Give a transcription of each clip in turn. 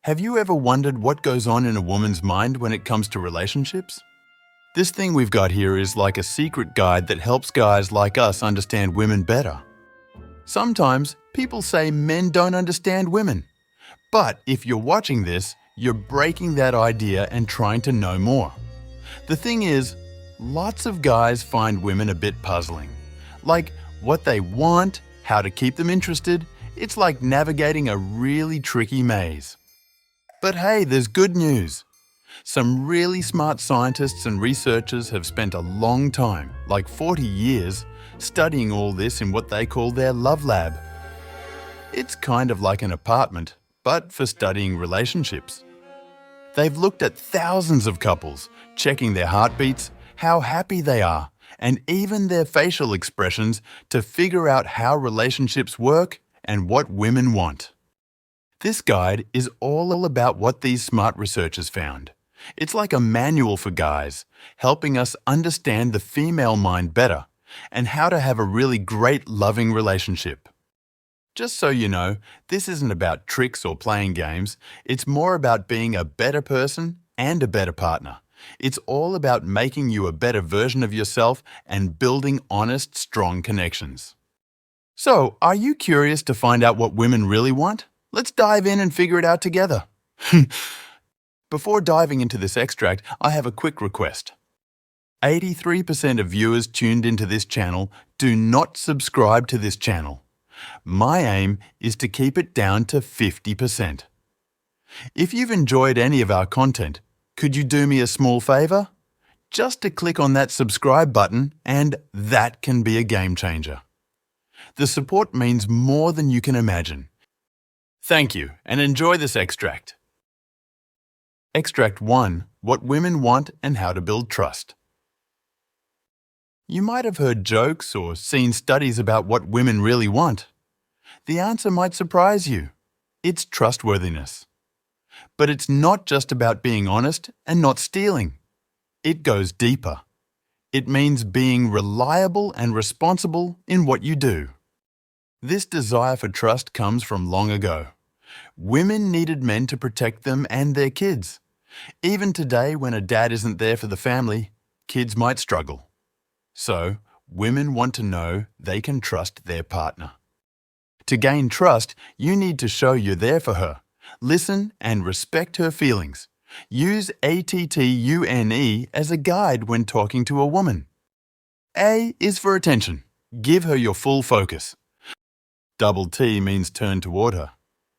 Have you ever wondered what goes on in a woman's mind when it comes to relationships? This thing we've got here is like a secret guide that helps guys like us understand women better. Sometimes people say men don't understand women. But if you're watching this, you're breaking that idea and trying to know more. The thing is, lots of guys find women a bit puzzling. Like what they want, how to keep them interested, it's like navigating a really tricky maze. But hey, there's good news. Some really smart scientists and researchers have spent a long time, like 40 years, studying all this in what they call their love lab. It's kind of like an apartment, but for studying relationships. They've looked at thousands of couples, checking their heartbeats, how happy they are, and even their facial expressions to figure out how relationships work and what women want. This guide is all about what these smart researchers found. It's like a manual for guys, helping us understand the female mind better and how to have a really great loving relationship. Just so you know, this isn't about tricks or playing games. It's more about being a better person and a better partner. It's all about making you a better version of yourself and building honest, strong connections. So, are you curious to find out what women really want? Let's dive in and figure it out together. Before diving into this extract, I have a quick request. 83% of viewers tuned into this channel do not subscribe to this channel. My aim is to keep it down to 50%. If you've enjoyed any of our content, could you do me a small favor? Just to click on that subscribe button, and that can be a game changer. The support means more than you can imagine. Thank you, and enjoy this extract. Extract 1. What women want and how to build trust. You might have heard jokes or seen studies about what women really want. The answer might surprise you. It's trustworthiness. But it's not just about being honest and not stealing. It goes deeper. It means being reliable and responsible in what you do. This desire for trust comes from long ago. Women needed men to protect them and their kids. Even today, when a dad isn't there for the family, kids might struggle. So, women want to know they can trust their partner. To gain trust, you need to show you're there for her. Listen and respect her feelings. Use ATTUNE as a guide when talking to a woman. A is for attention. Give her your full focus. Double T means turn toward her.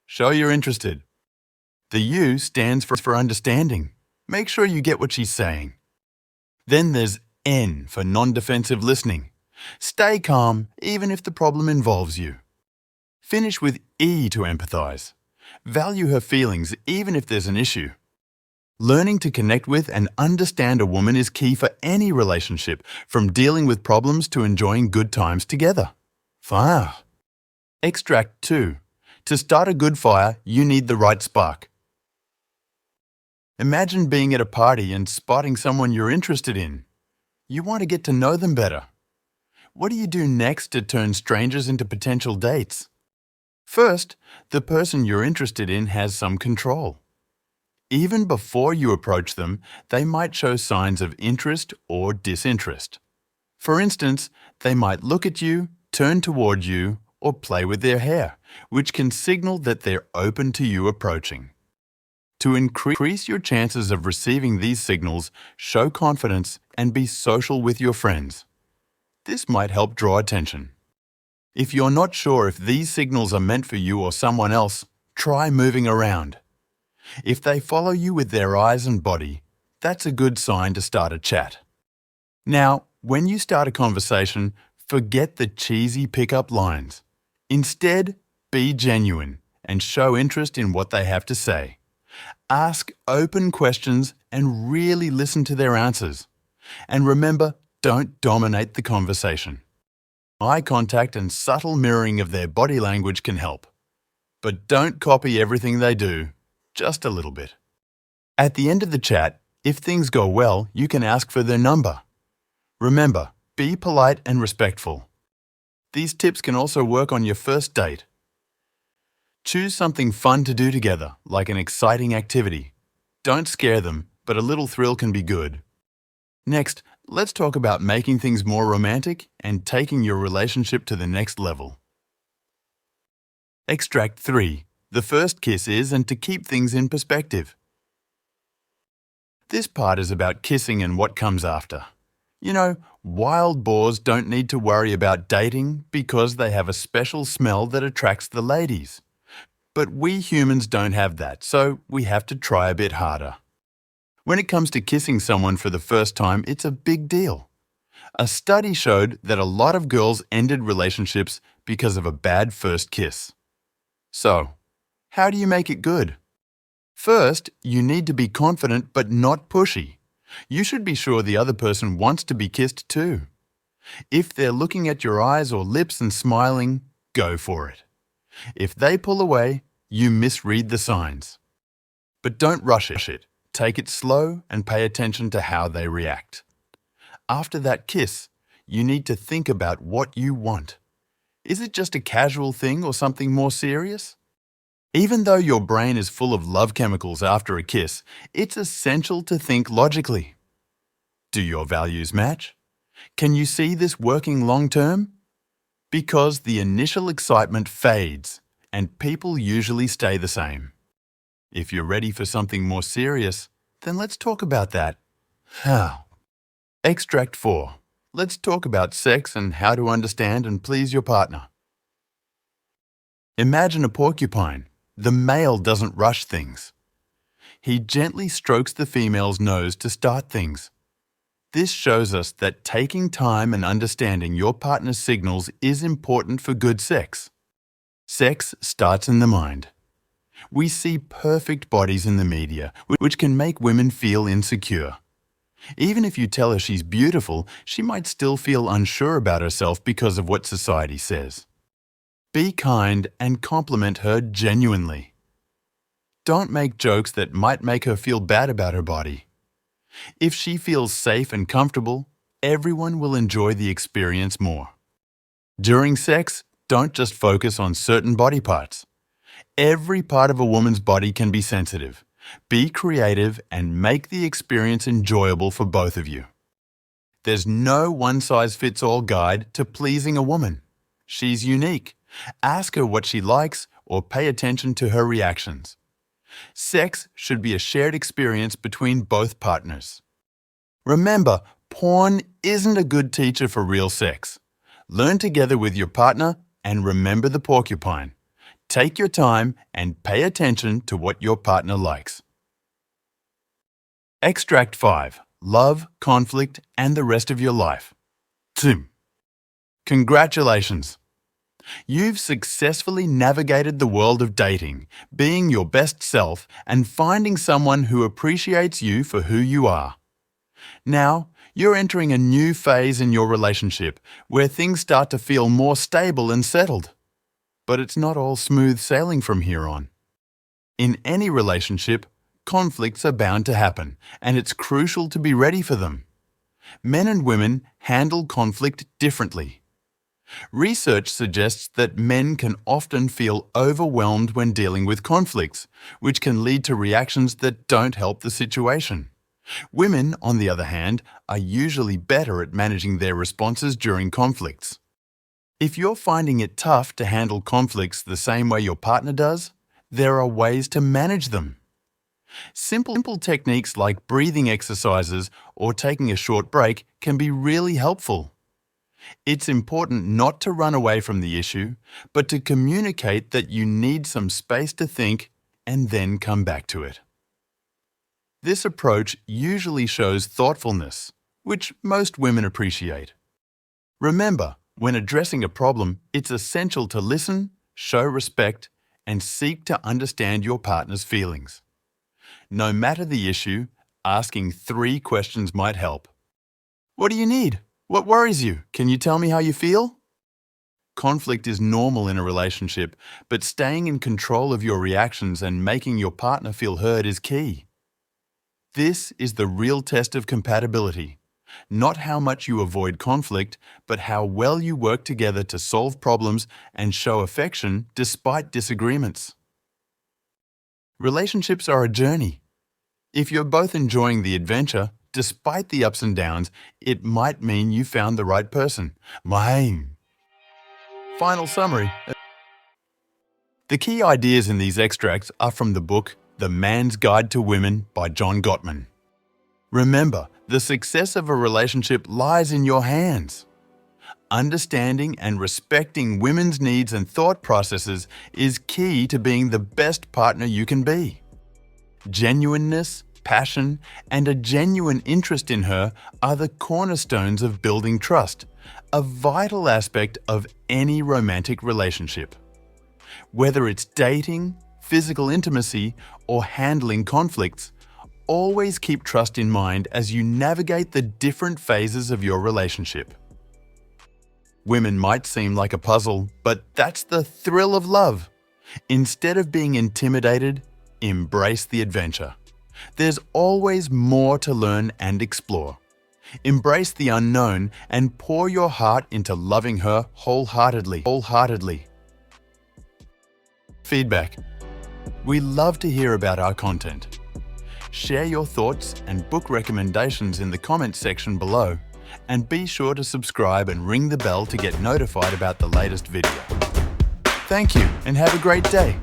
Show you're interested. The U stands for understanding. Make sure you get what she's saying. Then there's N for non-defensive listening. Stay calm even if the problem involves you. Finish with E to empathize. Value her feelings even if there's an issue. Learning to connect with and understand a woman is key for any relationship, from dealing with problems to enjoying good times together. Fire. Extract 2. To start a good fire, you need the right spark. Imagine being at a party and spotting someone you're interested in. You want to get to know them better. What do you do next to turn strangers into potential dates? First, the person you're interested in has some control. Even before you approach them, they might show signs of interest or disinterest. For instance, they might look at you, turn toward you, or play with their hair, which can signal that they're open to you approaching. To increase your chances of receiving these signals, show confidence and be social with your friends. This might help draw attention. If you're not sure if these signals are meant for you or someone else, try moving around. If they follow you with their eyes and body, that's a good sign to start a chat. Now, when you start a conversation, forget the cheesy pickup lines. Instead, be genuine and show interest in what they have to say. Ask open questions and really listen to their answers. And remember, don't dominate the conversation. Eye contact and subtle mirroring of their body language can help. But don't copy everything they do, just a little bit. At the end of the chat, if things go well, you can ask for their number. Remember, be polite and respectful. These tips can also work on your first date. Choose something fun to do together, like an exciting activity. Don't scare them, but a little thrill can be good. Next, let's talk about making things more romantic and taking your relationship to the next level. Extract 3. The first kiss is, and to keep things in perspective. This part is about kissing and what comes after. You know, wild boars don't need to worry about dating because they have a special smell that attracts the ladies. But we humans don't have that, so we have to try a bit harder. When it comes to kissing someone for the first time, it's a big deal. A study showed that a lot of girls ended relationships because of a bad first kiss. So, how do you make it good? First, you need to be confident but not pushy. You should be sure the other person wants to be kissed too. If they're looking at your eyes or lips and smiling, go for it. If they pull away, you misread the signs. But don't rush it. Take it slow and pay attention to how they react. After that kiss, you need to think about what you want. Is it just a casual thing or something more serious? Even though your brain is full of love chemicals after a kiss, it's essential to think logically. Do your values match? Can you see this working long term? Because the initial excitement fades, and people usually stay the same. If you're ready for something more serious, then let's talk about that. How? Extract 4. Let's talk about sex and how to understand and please your partner. Imagine a porcupine. The male doesn't rush things. He gently strokes the female's nose to start things. This shows us that taking time and understanding your partner's signals is important for good sex. Sex starts in the mind. We see perfect bodies in the media, which can make women feel insecure. Even if you tell her she's beautiful, she might still feel unsure about herself because of what society says. Be kind and compliment her genuinely. Don't make jokes that might make her feel bad about her body. If she feels safe and comfortable, everyone will enjoy the experience more. During sex, don't just focus on certain body parts. Every part of a woman's body can be sensitive. Be creative and make the experience enjoyable for both of you. There's no one-size-fits-all guide to pleasing a woman. She's unique. Ask her what she likes or pay attention to her reactions. Sex should be a shared experience between both partners. Remember, porn isn't a good teacher for real sex. Learn together with your partner and remember the porcupine. Take your time and pay attention to what your partner likes. Extract 5. Love, conflict, and the rest of your life. Tim. Congratulations! You've successfully navigated the world of dating, being your best self, and finding someone who appreciates you for who you are. Now, you're entering a new phase in your relationship where things start to feel more stable and settled. But it's not all smooth sailing from here on. In any relationship, conflicts are bound to happen, and it's crucial to be ready for them. Men and women handle conflict differently. Research suggests that men can often feel overwhelmed when dealing with conflicts, which can lead to reactions that don't help the situation. Women, on the other hand, are usually better at managing their responses during conflicts. If you're finding it tough to handle conflicts the same way your partner does, there are ways to manage them. Simple techniques like breathing exercises or taking a short break can be really helpful. It's important not to run away from the issue, but to communicate that you need some space to think and then come back to it. This approach usually shows thoughtfulness, which most women appreciate. Remember, when addressing a problem, it's essential to listen, show respect, and seek to understand your partner's feelings. No matter the issue, asking 3 questions might help. What do you need? What worries you? Can you tell me how you feel? Conflict is normal in a relationship, but staying in control of your reactions and making your partner feel heard is key. This is the real test of compatibility. Not how much you avoid conflict, but how well you work together to solve problems and show affection despite disagreements. Relationships are a journey. If you're both enjoying the adventure, despite the ups and downs, it might mean you found the right person. Final summary. The key ideas in these extracts are from the book The Man's Guide to Women by John Gottman. Remember, the success of a relationship lies in your hands. Understanding and respecting women's needs and thought processes is key to being the best partner you can be. Genuineness, passion, and a genuine interest in her are the cornerstones of building trust, a vital aspect of any romantic relationship. Whether it's dating, physical intimacy, or handling conflicts, always keep trust in mind as you navigate the different phases of your relationship. Women might seem like a puzzle, but that's the thrill of love. Instead of being intimidated, embrace the adventure. There's always more to learn and explore. Embrace the unknown and pour your heart into loving her wholeheartedly. Feedback. We love to hear about our content. Share your thoughts and book recommendations in the comments section below, and be sure to subscribe and ring the bell to get notified about the latest video. Thank you and have a great day.